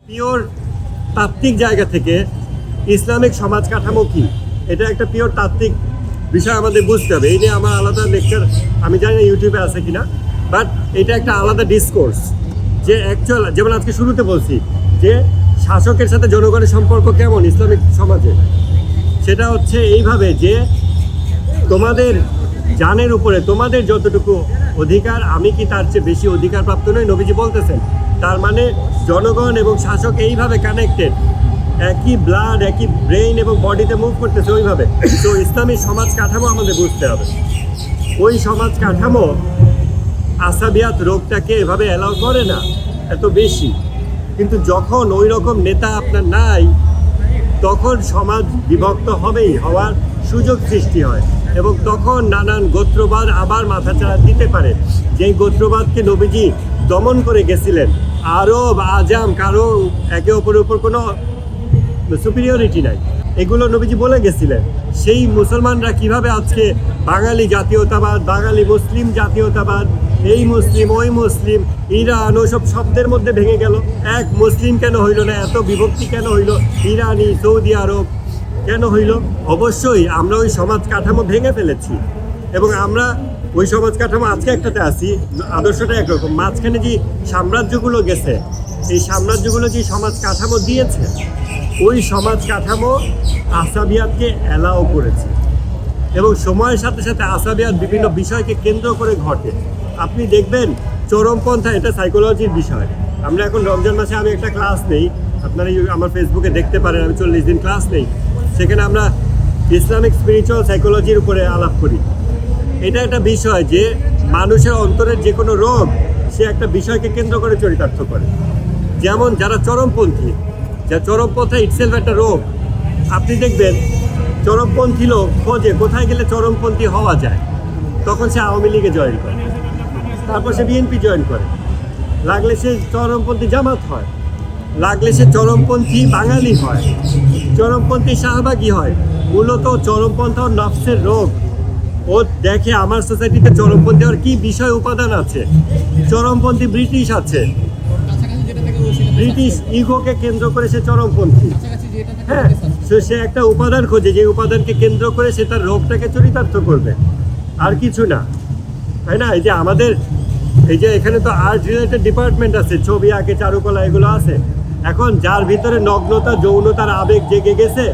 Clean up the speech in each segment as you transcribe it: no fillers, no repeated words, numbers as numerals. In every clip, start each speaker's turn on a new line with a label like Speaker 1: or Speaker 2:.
Speaker 1: Pure তাত্ত্বিক জায়গা থেকে ইসলামিক সমাজ কাঠামো কি, এটা একটা পিওর তাত্ত্বিক বিষয় আমাদের বুঝতে হবে। এই নিয়ে আমার আলাদা লেকচার আমি জানি না ইউটিউবে আছে কিনা, বাট এটা একটা আলাদা ডিসকোর্স যে অ্যাকচুয়াল, যেমন আজকে শুরুতে বলছি যে শাসকের সাথে জনগণের সম্পর্ক কেমন ইসলামিক সমাজে, সেটা হচ্ছে এইভাবে যে তোমাদের জানের উপরে তোমাদের যতটুকু অধিকার আমি কি তার চেয়ে বেশি অধিকার প্রাপ্ত নই, নবীজি বলতেছেন। তার মানে জনগণ এবং শাসক এইভাবে কানেক্টেড, একই ব্লাড একই ব্রেইন এবং বডিতে মুভ করতেছে ওইভাবে। তো ইসলামী সমাজ কাঠামো আমাদের বুঝতে হবে। ওই সমাজ কাঠামো আসাবিয়াত রোগটাকে এভাবে অ্যালাউ করে না এত বেশি, কিন্তু যখন ওই রকম নেতা আপনার নাই তখন সমাজ বিভক্ত হবেই, হওয়ার সুযোগ সৃষ্টি হয় এবং তখন নানান গোত্রবাদ আবার মাথাচাড়া দিতে পারে। যেই গোত্রবাদকে নবীজি দমন করে গেছিলেন, আরব আজাম কারো একে অপরের উপর কোনো সুপিরিয়রিটি নাই, এগুলো নবীজি বলে গেছিলেন। সেই মুসলমানরা কিভাবে আজকে বাঙালি জাতীয়তাবাদ, বাঙালি মুসলিম জাতীয়তাবাদ, এই মুসলিম ওই মুসলিম, ইরান, ওইসব শব্দের মধ্যে ভেঙে গেল। এক মুসলিম কেন হইল না, এত বিভক্তি কেন হইল, ইরানি, সৌদি আরব কেন হইল? অবশ্যই আমরা ওই সমাজ কাঠামো ভেঙে ফেলেছি এবং আমরা ওই সমাজ কাঠামো আজকে একটাতে আছি, আদর্শটা একরকম। মাঝখানে যে সাম্রাজ্যগুলো গেছে, এই সাম্রাজ্যগুলো যে সমাজ কাঠামো দিয়েছে, ওই সমাজ কাঠামো আসাবিয়াতকে অ্যালাউ করেছে এবং সময়ের সাথে সাথে আসাবিয়াত বিভিন্ন বিষয়কে কেন্দ্র করে ঘটে। আপনি দেখবেন চরমপন্থা, এটা সাইকোলজির বিষয়। আমরা এখন রমজান মাসে আমি একটা ক্লাস নেই, আপনারা আমার ফেসবুকে দেখতে পারেন, আমি 40 দিন ক্লাস নেই। সেখানে আমরা ইসলামিক স্পিরিচুয়াল সাইকোলজির উপরে আলাপ করি। এটা একটা বিষয় যে মানুষের অন্তরের যে কোনো রোগ সে একটা বিষয়কে কেন্দ্র করে চরিতার্থ করে। যেমন যারা চরমপন্থী, যা চরমপন্থা ইটসেলফ একটা রোগ। আপনি দেখবেন চরমপন্থী লোক খোঁজে কোথায় গেলে চরমপন্থী হওয়া যায়, তখন সে আওয়ামী লীগে জয়েন করে, তারপর সে বিএনপি জয়েন করে, লাগলে সে চরমপন্থী জামাত হয়, লাগলে সে চরমপন্থী বাঙালি হয়, চরমপন্থী শাহবাগী হয়। মূলত চরমপন্থা ও নফসের রোগ। ও দেখে আমার সোসাইটিতে চরমপন্থী হওয়ার কী বিষয় উপাদান আছে। চরমপন্থী ব্রিটিশ আছে, ব্রিটিশ ইগোকে কেন্দ্র করে সে চরমপন্থী। হ্যাঁ, সে একটা উপাদান খোঁজে, যে উপাদানকে কেন্দ্র করে সে তার রোগটাকে চরিতার্থ করবে, আর কিছু না, তাই না? এই যে আমাদের এই যে এখানে তো আর্ট রিলেটেড ডিপার্টমেন্ট আছে, ছবি আঁকে, চারুকলা, এগুলো আছে। এখন যার ভিতরে নগ্নতা, যৌনতার আবেগ জেগে গেছে,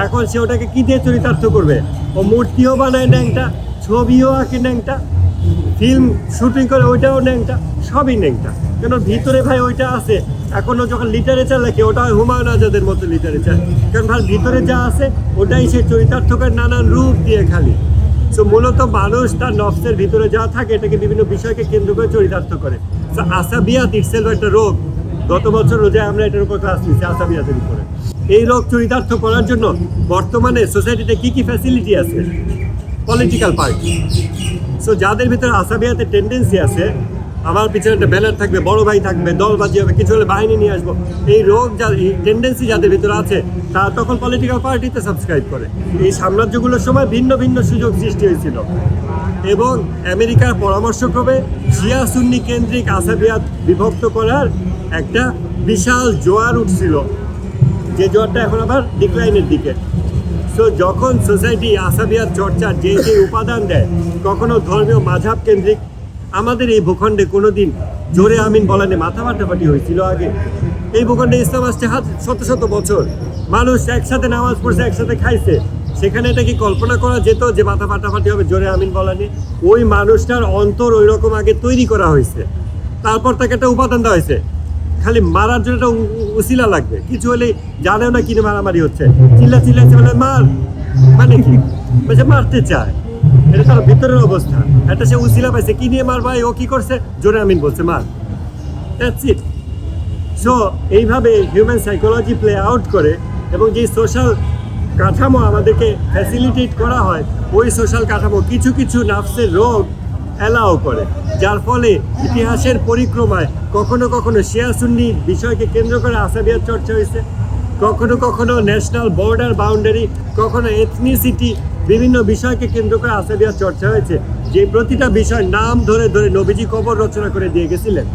Speaker 1: এখন সে ওটাকে কী দিয়ে চরিতার্থ করবে? ও মূর্তিও বানায় ন্যাংটা, ছবিও আঁকে ন্যাংটা, ফিল্ম শুটিং করে ওইটাও ন্যাংটা, সবই ন্যাংটা। কেন ভিতরে ভাই ওইটা আছে। এখনও যখন লিটারেচার লেখে ওটা হয় হুমায়ুন আজাদের মতো লিটারেচার, কারণ ভাই ভিতরে যা আছে ওটাই সে চরিতার্থ করে নানান রূপ দিয়ে খালি। সো মূলত মানুষ তার নফসের ভিতরে যা থাকে এটাকে বিভিন্ন বিষয়কে কেন্দ্র করে চরিতার্থ করে। সো আসাবিয়াত ইটসেলফ একটা রোগ। গত বছর রোজায় আমরা এটার উপর ক্লাস নিচ্ছি, আসাবিয়াতের উপরে। এই রোগ চরিতার্থ করার জন্য বর্তমানে সোসাইটিতে কী কী ফ্যাসিলিটি আছে? Political party. সো যাদের ভিতরে আসাবিয়াতের টেন্ডেন্সি আছে, আমার পিছনে একটা ব্যানার থাকবে, বড় ভাই থাকবে, দলবাজি হবে, কিছু হলে বাহিনী নিয়ে আসবো, এই রোগ এই টেন্ডেন্সি যাদের ভিতরে আছে তারা তখন পলিটিক্যাল পার্টিতে সাবস্ক্রাইব করে। এই সাম্রাজ্যগুলোর সময় ভিন্ন ভিন্ন সুযোগ সৃষ্টি হয়েছিল এবং আমেরিকার পরামর্শক্রমে শিয়া সুন্নি কেন্দ্রিক আসাবিয়াত বিভক্ত করার একটা বিশাল জোয়ার উঠছিল, যে জোয়ারটা এখন আবার ডিক্লাইনের দিকে। সো যখন সোসাইটি আসাবিয়াত চর্চার যে যে উপাদান দেয়, কখনো ধর্মীয় মাঝহাব কেন্দ্রিক, আমাদের এই ভূখণ্ডে কোনো দিন জোরে আমিন বলানে মাথা ফাটাফাটি হয়েছিল আগে। এই ভূখণ্ডে ইসলাম আসছে শত শত বছর, মানুষ একসাথে নামাজ পড়ছে, একসাথে খাইছে, সেখানে এটা কি কল্পনা করা যেত যে মাথা ফাটাফাটি হবে জোরে আমিন বলানে? ওই মানুষটার অন্তর ওই রকম আগে তৈরি করা হয়েছে, তারপর তাকে একটা উপাদান দেওয়া হয়েছে। খালি মারার জন্য একটা উসিলা লাগবে, কিছু হলে জানেও না কিনে মারামারি হচ্ছে, চিল্লাচ্ছে বলে মার, মানে কি বলছে মারতে চায়, এটা তার ভিতরের অবস্থা। একটা সে উসিলা পাইছে, কি নিয়ে মার ভাই, ও কি করছে, জোরে আমিন বলছে, মার, দ্যাটস ইট। সো এইভাবে হিউম্যান সাইকোলজি প্লে আউট করে এবং যেই সোশ্যাল কাঠামো আমাদেরকে ফ্যাসিলিটেট করা হয়, ওই সোশ্যাল কাঠামো কিছু কিছু নাফসের রোগ অ্যালাউ করে, যার ফলে ইতিহাসের পরিক্রমায় কখনো কখনো শিয়া সুন্নি বিষয়কে কেন্দ্র করে আসাবিয়াত চর্চা হয়েছে, কখনো কখনো ন্যাশনাল বর্ডার বাউন্ডারি, কখনো এথনিসিটি, বিভিন্ন বিষয়কে কেন্দ্র করে আসাবিয়াত চর্চা হয়েছে। যে প্রতিটা বিষয় নাম ধরে ধরে নবীজি কবর রচনা করে দিয়ে গেছিলেন।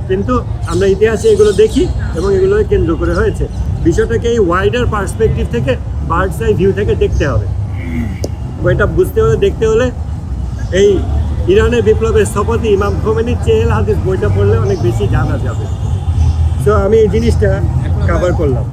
Speaker 1: কিন্তু আমরা ইতিহাসে এগুলো দেখি এবং এগুলোকে কেন্দ্র করে হয়েছে। বিষয়টাকে এই ওয়াইডার পার্সপেক্টিভ থেকে, বার্ডস আই ভিউ থেকে দেখতে হবে। বইটা বুঝতে হলে, দেখতে হলে এই ইরানের বিপ্লবের স্থপতি ইমাম খোমেনির চেহেল হাদিস বইটা পড়লে অনেক বেশি জানা যাবে। তো আমি এই জিনিসটা কভার করলাম।